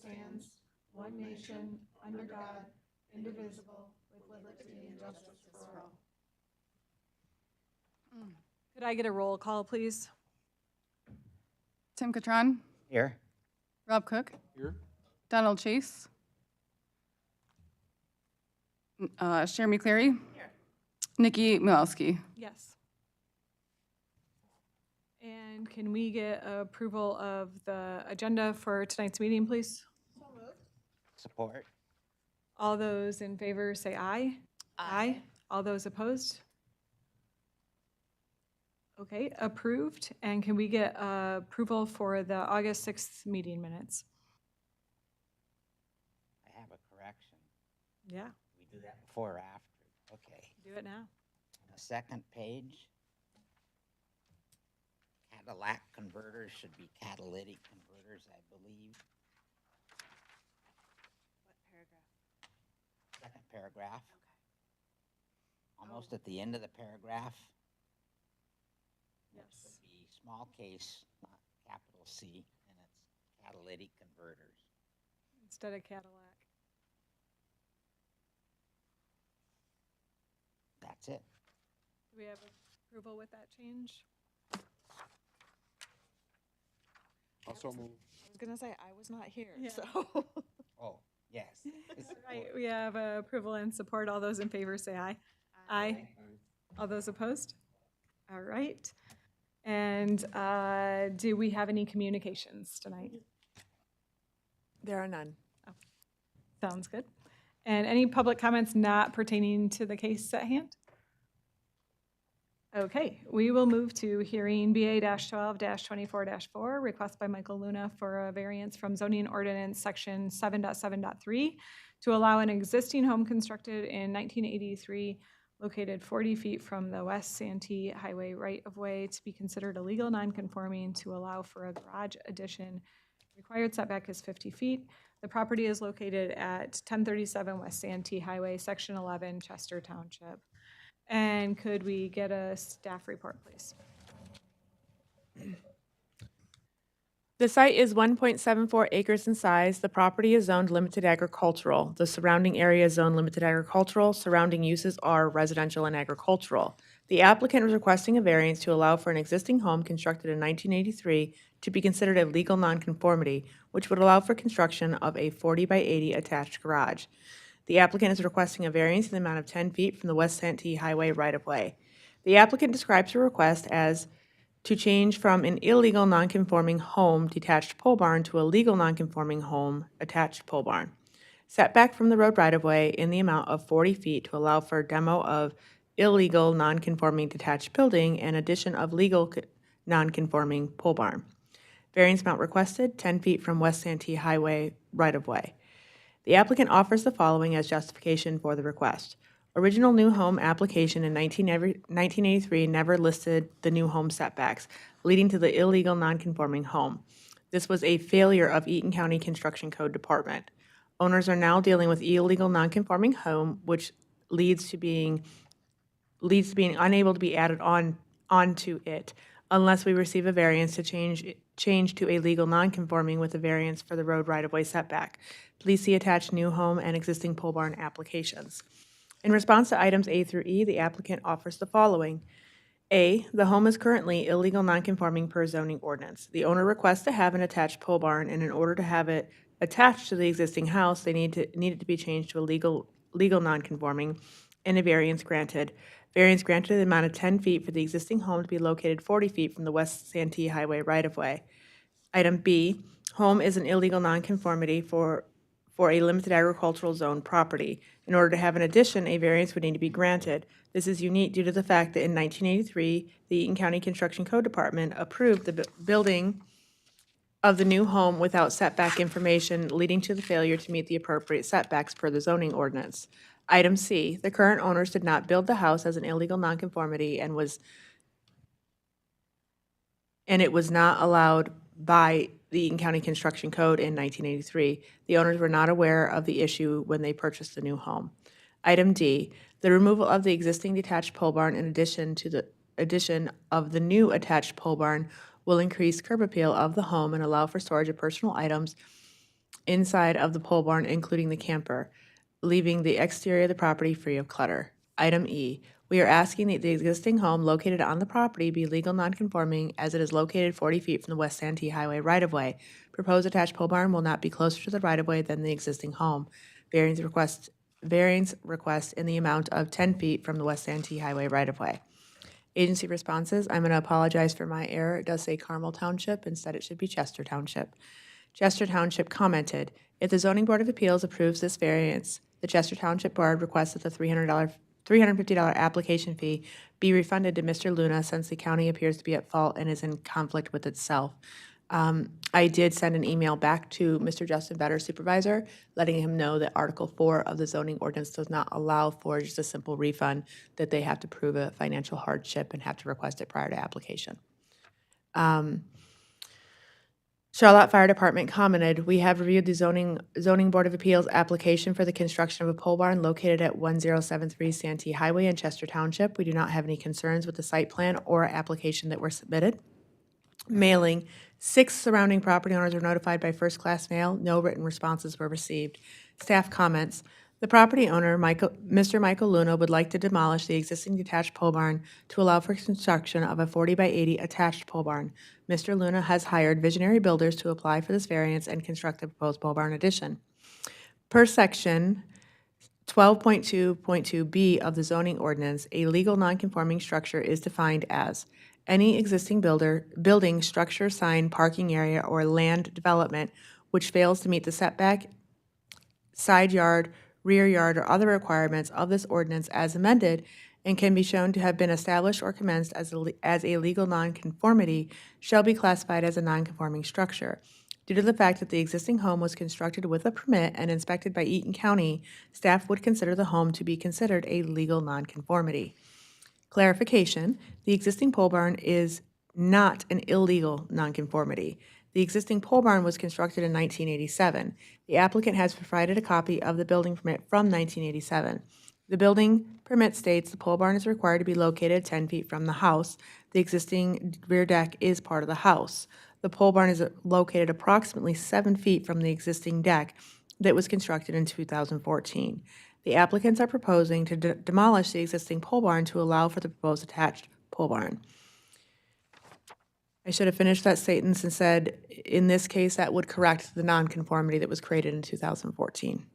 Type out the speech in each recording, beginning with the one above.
stands, one nation, under God, indivisible, with liberty and justice for all. Could I get a roll call, please? Tim Catron, Here. Rob Cook, Here. Donald Chase, Jeremy Clary, Nikki Milowski. Yes. And can we get approval of the agenda for tonight's meeting, please? Support. All those in favor say aye. Aye. All those opposed? Okay, approved. And can we get approval for the August 6th meeting minutes? I have a correction. Yeah, We do that before or after? Okay. do it now. The second page. Cadillac converters should be catalytic converters, I believe. What paragraph? Second paragraph. Almost at the end of the paragraph. It Yes. should be small case, not capital C, and it's catalytic converters. Instead of Cadillac. That's it. Do we have approval with that change? Also move. I was gonna say, I was not here, Yeah. so. Oh, yes. Right, we have approval and support. All those in favor say aye. Aye. All those opposed? All right. And do we have any communications tonight? There are none. Sounds good. And any public comments not pertaining to the case at hand? Okay, we will move to hearing BA-12-24-4, request by Michael Luna for a variance from zoning ordinance section 7.7.3 to allow an existing home constructed in 1983 located 40 feet from the West Santee Highway right-of-way to be considered illegal nonconforming to allow for a garage addition. Required setback is 50 feet. The property is located at 1037 West Santee Highway, Section 11, Chester Township. And could we get a staff report, please? The site is 1.74 acres in size. The property is zoned limited agricultural. The surrounding area is zoned limited agricultural. Surrounding uses are residential and agricultural. The applicant is requesting a variance to allow for an existing home constructed in 1983 to be considered a legal nonconformity, which would allow for construction of a 40 by 80 attached garage. The applicant is requesting a variance in the amount of 10 feet from the West Santee Highway right-of-way. The applicant describes her request as to change from an illegal nonconforming home detached pole barn to a legal nonconforming home attached pole barn. Setback from the road right-of-way in the amount of 40 feet to allow for demo of illegal nonconforming detached building and addition of legal nonconforming pole barn. Variance amount requested, 10 feet from West Santee Highway right-of-way. The applicant offers the following as justification for the request. Original new home application in 1983 never listed the new home setbacks, leading to the illegal nonconforming home. This was a failure of Eaton County Construction Code Department. Owners are now dealing with illegal nonconforming home, which leads to being unable to be added onto it unless we receive a variance to change to a legal nonconforming with a variance for the road right-of-way setback. Please see attached new home and existing pole barn applications. In response to items A through E, the applicant offers the following. A, the home is currently illegal nonconforming per zoning ordinance. The owner requests to have an attached pole barn, and in order to have it attached to the existing house, they need it to be changed to a legal nonconforming and a variance granted. Variance granted in the amount of 10 feet for the existing home to be located 40 feet from the West Santee Highway right-of-way. Item B, home is an illegal nonconformity for a limited agricultural zone property. In order to have an addition, a variance would need to be granted. This is unique due to the fact that in 1983, the Eaton County Construction Code Department approved the building of the new home without setback information, leading to the failure to meet the appropriate setbacks per the zoning ordinance. Item C, the current owners did not build the house as an illegal nonconformity and it was not allowed by the Eaton County Construction Code in 1983. The owners were not aware of the issue when they purchased the new home. Item D, the removal of the existing detached pole barn in addition to the addition of the new attached pole barn will increase curb appeal of the home and allow for storage of personal items inside of the pole barn, including the camper, leaving the exterior of the property free of clutter. Item E, we are asking that the existing home located on the property be legal nonconforming as it is located 40 feet from the West Santee Highway right-of-way. Proposed attached pole barn will not be closer to the right-of-way than the existing home. Variance request in the amount of 10 feet from the West Santee Highway right-of-way. Agency responses, I'm going to apologize for my error. It does say Carmel Township. Instead, it should be Chester Township. Chester Township commented, if the Zoning Board of Appeals approves this variance, the Chester Township Board requests that the $350 application fee be refunded to Mr. Luna since the county appears to be at fault and is in conflict with itself. I did send an email back to Mr. Justin Better, supervisor, letting him know that Article 4 of the zoning ordinance does not allow for just a simple refund, that they have to prove a financial hardship and have to request it prior to application. Charlotte Fire Department commented, we have reviewed the zoning Board of Appeals application for the construction of a pole barn located at 1073 Santee Highway in Chester Township. We do not have any concerns with the site plan or application that were submitted. Mailing, 6 surrounding property owners were notified by first-class mail. No written responses were received. Staff comments, the property owner, Mr. Michael Luna, would like to demolish the existing detached pole barn to allow for construction of a 40 by 80 attached pole barn. Mr. Luna has hired visionary builders to apply for this variance and construct the proposed pole barn addition. Per section 12.2.2b of the zoning ordinance, a legal nonconforming structure is defined as any existing building, structure, sign, parking area, or land development which fails to meet the setback, side yard, rear yard, or other requirements of this ordinance as amended and can be shown to have been established or commenced as a legal nonconformity shall be classified as a nonconforming structure. Due to the fact that the existing home was constructed with a permit and inspected by Eaton County, staff would consider the home to be considered a legal nonconformity. Clarification, the existing pole barn is not an illegal nonconformity. The existing pole barn was constructed in 1987. The applicant has provided a copy of the building permit from 1987. The building permit states the pole barn is required to be located 10 feet from the house. The existing rear deck is part of the house. The pole barn is located approximately 7 feet from the existing deck that was constructed in 2014. The applicants are proposing to demolish the existing pole barn to allow for the proposed attached pole barn. I should have finished that sentence and said, in this case, that would correct the nonconformity that was created in 2014.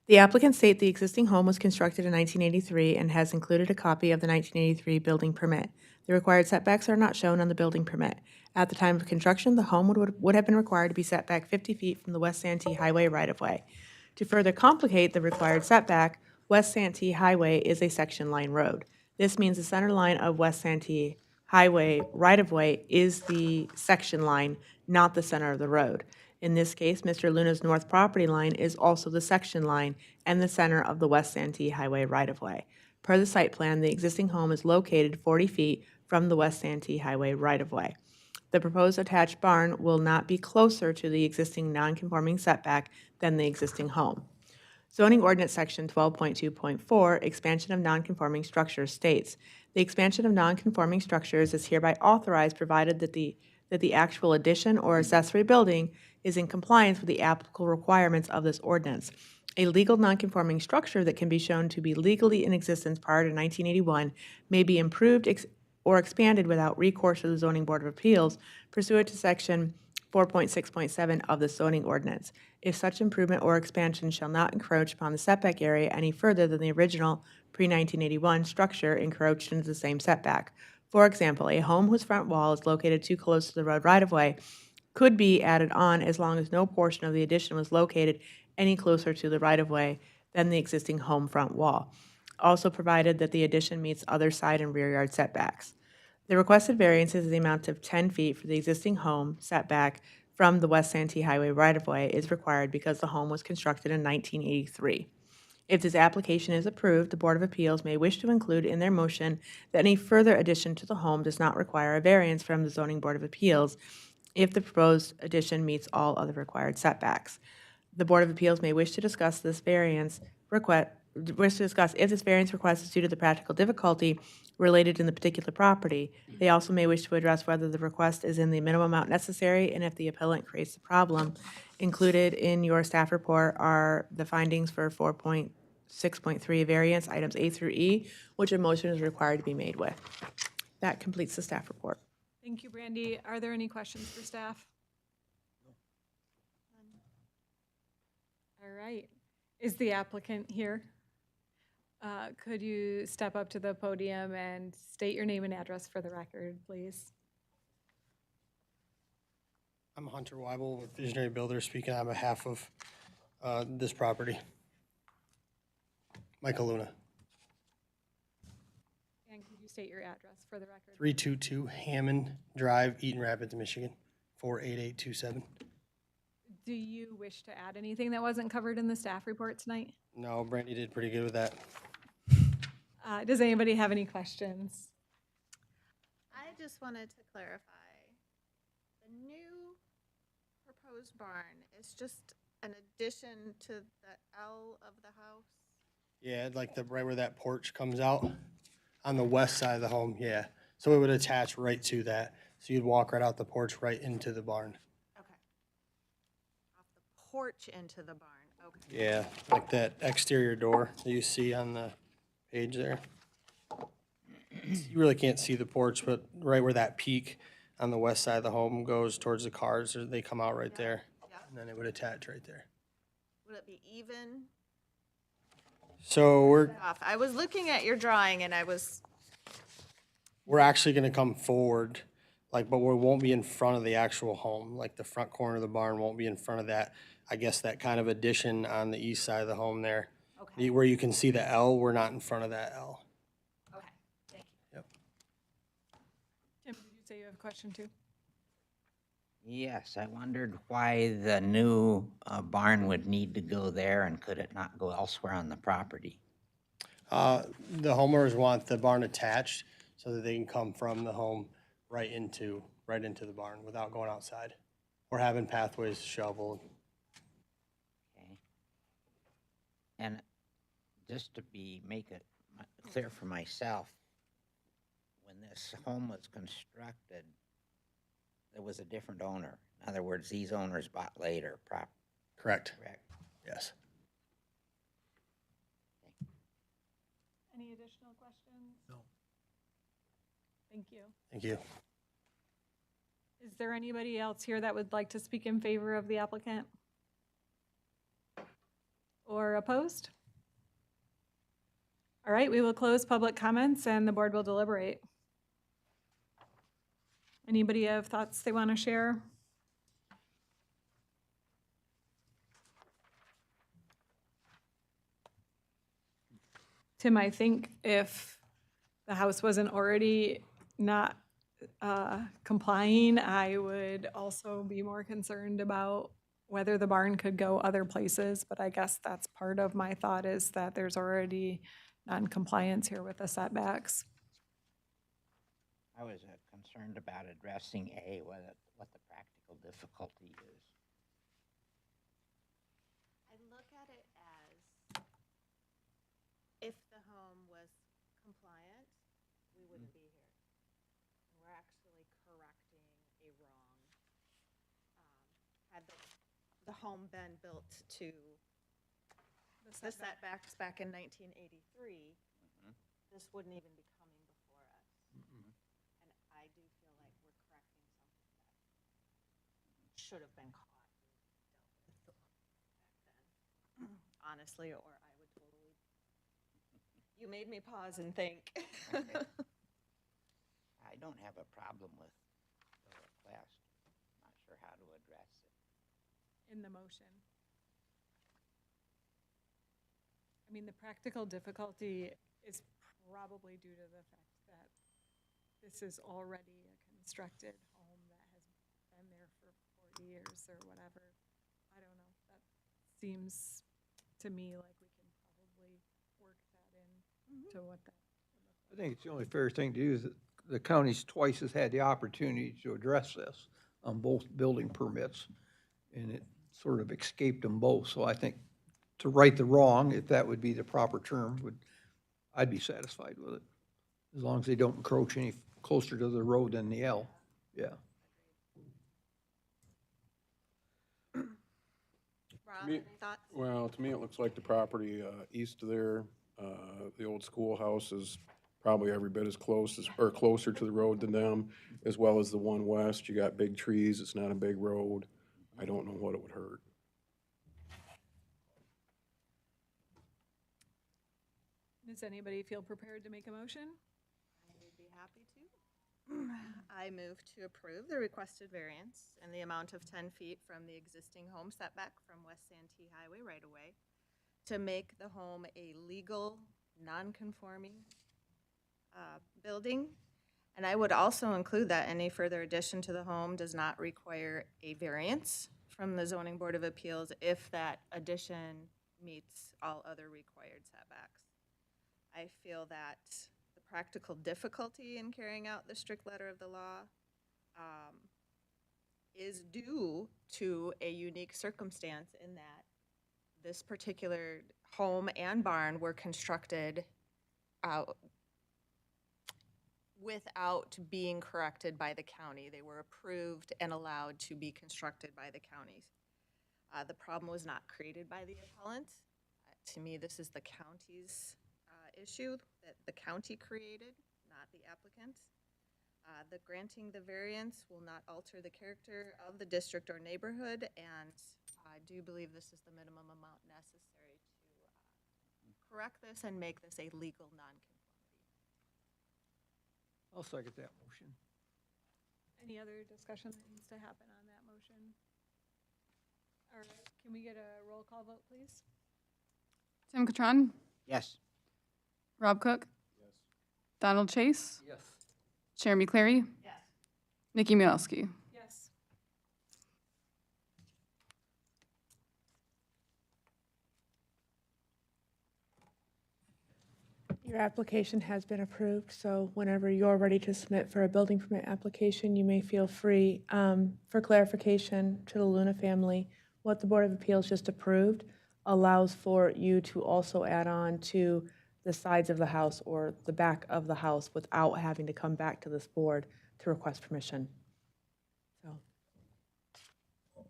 The applicants state the existing home was constructed in 1983 and has included a copy of the 1983 building permit. The required setbacks are not shown on the building permit. At the time of construction, the home would have been required to be set back 50 feet from the West Santee Highway right-of-way. To further complicate the required setback, West Santee Highway is a section line road. This means the center line of West Santee Highway right-of-way is the section line, not the center of the road. In this case, Mr. Luna's north property line is also the section line and the center of the West Santee Highway right-of-way. Per the site plan, the existing home is located 40 feet from the West Santee Highway right-of-way. The proposed attached barn will not be closer to the existing non-conforming setback than the existing home. Zoning Ordinance Section 12.2.4, Expansion of Non-Conforming Structures states, the expansion of non-conforming structures is hereby authorized provided that the actual addition or accessory building is in compliance with the applicable requirements of this ordinance. A legal non-conforming structure that can be shown to be legally in existence prior to 1981 may be improved or expanded without recourse to the Zoning Board of Appeals pursuant to Section 4.6.7 of the zoning ordinance, if such improvement or expansion shall not encroach upon the setback area any further than the original pre-1981 structure encroached into the same setback. For example, a home whose front wall is located too close to the road right-of-way could be added on as long as no portion of the addition was located any closer to the right-of-way than the existing home front wall, also provided that the addition meets other side and rear yard setbacks. The requested variance is the amount of 10 feet for the existing home setback from the West Santee Highway right-of-way is required because the home was constructed in 1983. If this application is approved, the Board of Appeals may wish to include in their motion that any further addition to the home does not require a variance from the Zoning Board of Appeals if the proposed addition meets all other required setbacks. The Board of Appeals may wish to discuss this variance request wish to discuss if this variance request is due to the practical difficulty related in the particular property. They also may wish to address whether the request is in the minimum amount necessary and if the appellant creates the problem. Included in your staff report are the findings for 4.6.3 variance, items A through E, which a motion is required to be made with. That completes the staff report. Thank you, Brandy. Are there any questions for staff? All right. Is the applicant here? Could you step up to the podium and state your name and address for the record, please? I'm Hunter Weibel with Visionary Builders, speaking on behalf of this property. Michael Luna, And could you state your address for the record? 322 Hammond Drive, Eaton Rapids, Michigan, 48827. Do you wish to add anything that wasn't covered in the staff report tonight? No, Brandy did pretty good with that. Does anybody have any questions? I just wanted to clarify, the new proposed barn is just an addition to the L of the house? Yeah, like right where that porch comes out on the west side of the home, yeah. So it would attach right to that. So you'd walk right out the porch right into the barn. Okay. Off the porch into the barn, okay. Yeah, like that exterior door that you see on the page there. You really can't see the porch, but right where that peak on the west side of the home goes towards the cars, they come out right there. Yeah. And then it would attach right there. Would it be even So off? I was looking at your drawing and we're actually gonna come forward, like, but we won't be in front of the actual home. Like the front corner of the barn won't be in front of that. I guess that kind of addition on the east side of the home there. okay, Where you can see the L, we're not in front of that L. okay, thank you. Yep. Tim, did you say you have a question too? Yes, I wondered why the new barn would need to go there and could it not go elsewhere on the property? The homeowners want the barn attached so that they can come from the home right into the barn without going outside or having pathways shoveled. Okay. And just to make it clear for myself, when this home was constructed, there was a different owner. In other words, these owners bought later, Correct, correct? yes. Any additional questions? No. Thank you. Thank you. Is there anybody else here that would like to speak in favor of the applicant? Or opposed? All right, we will close public comments and the board will deliberate. Anybody have thoughts they want to share? Tim, I think if the house wasn't already not complying, I would also be more concerned about whether the barn could go other places, but I guess that's part of my thought is that there's already non-compliance here with the setbacks. I was concerned about addressing what the practical difficulty is. I look at it as if the home was compliant, we wouldn't be here. And we're actually correcting a wrong. Had the home been built to the setbacks back in 1983, this wouldn't even be coming before us. And I do feel like we're correcting something that should have been caught and dealt with back then, honestly, or I would totally, you made me pause and think. Okay. I don't have a problem with the request. Not sure how to address it. In the motion. I mean, the practical difficulty is probably due to the fact that this is already a constructed home that has been there for 40 years or whatever. I don't know. That seems to me like we can probably work that in to what that. I think it's the only fair thing to do is that the county's twice has had the opportunity to address this on both building permits, and it sort of escaped them both. So I think to right the wrong, if that would be the proper term, I'd be satisfied with it. As long as they don't encroach any closer to the road than the L, yeah. Rob, Me- any thoughts? Well, to me, it looks like the property east of there, the old schoolhouse is probably every bit as close as, or closer to the road than them, as well as the one west. You got big trees, it's not a big road. I don't know what it would hurt. Does anybody feel prepared to make a motion? I would be happy to. I move to approve the requested variance in the amount of 10 feet from the existing home setback from West Santee Highway right-of-way to make the home a legal, non-conforming building. And I would also include that any further addition to the home does not require a variance from the Zoning Board of Appeals if that addition meets all other required setbacks. I feel that the practical difficulty in carrying out the strict letter of the law is due to a unique circumstance in that this particular home and barn were constructed without being corrected by the county. They were approved and allowed to be constructed by the counties. The problem was not created by the appellant. To me, this is the county's issue that the county created, not the applicant. The granting the variance will not alter the character of the district or neighborhood, and I do believe this is the minimum amount necessary to correct this and make this a legal nonconformity. I'll second that motion. Any other discussion that needs to happen on that motion? All right, can we get a roll call vote, please? Tim Catron, Yes. Rob Cook, Donald Chase, Yes. Jeremy Clary, Yes. Nikki Mielewski. Yes. Your application has been approved, so whenever you're ready to submit for a building permit application, you may feel free. For clarification to the Luna family, what the Board of Appeals just approved allows for you to also add on to the sides of the house or the back of the house without having to come back to this board to request permission. So,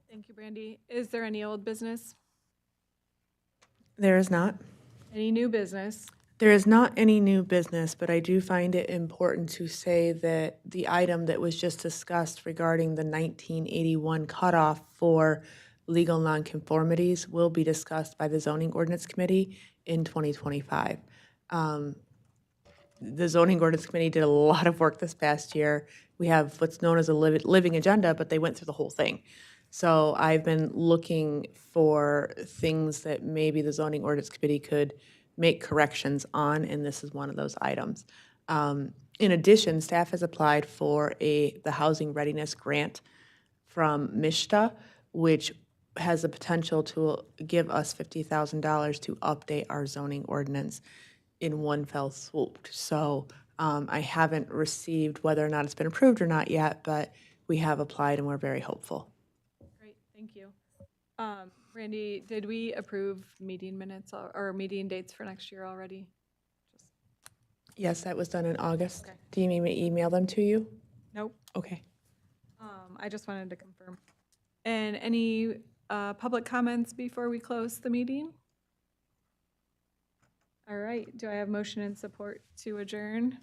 Thank you, Brandy. Is there any old business? there is not. Any new business? There is not any new business, but I do find it important to say that the item that was just discussed regarding the 1981 cutoff for legal nonconformities will be discussed by the Zoning Ordinance Committee in 2025. The Zoning Ordinance Committee did a lot of work this past year. We have what's known as a living agenda, but they went through the whole thing. So I've been looking for things that maybe the Zoning Ordinance Committee could make corrections on, and this is one of those items. In addition, staff has applied for the Housing Readiness Grant from MISHTA, which has the potential to give us $50,000 to update our zoning ordinance in one fell swoop. So I haven't received whether or not it's been approved or not yet, but we have applied and we're very hopeful. Great, thank you. Brandy, did we approve meeting minutes or meeting dates for next year already? Yes, that was done in August. Okay. Do you need me to email them to you? Nope. Okay. I just wanted to confirm. And any public comments before we close the meeting? All right, do I have motion and support to adjourn?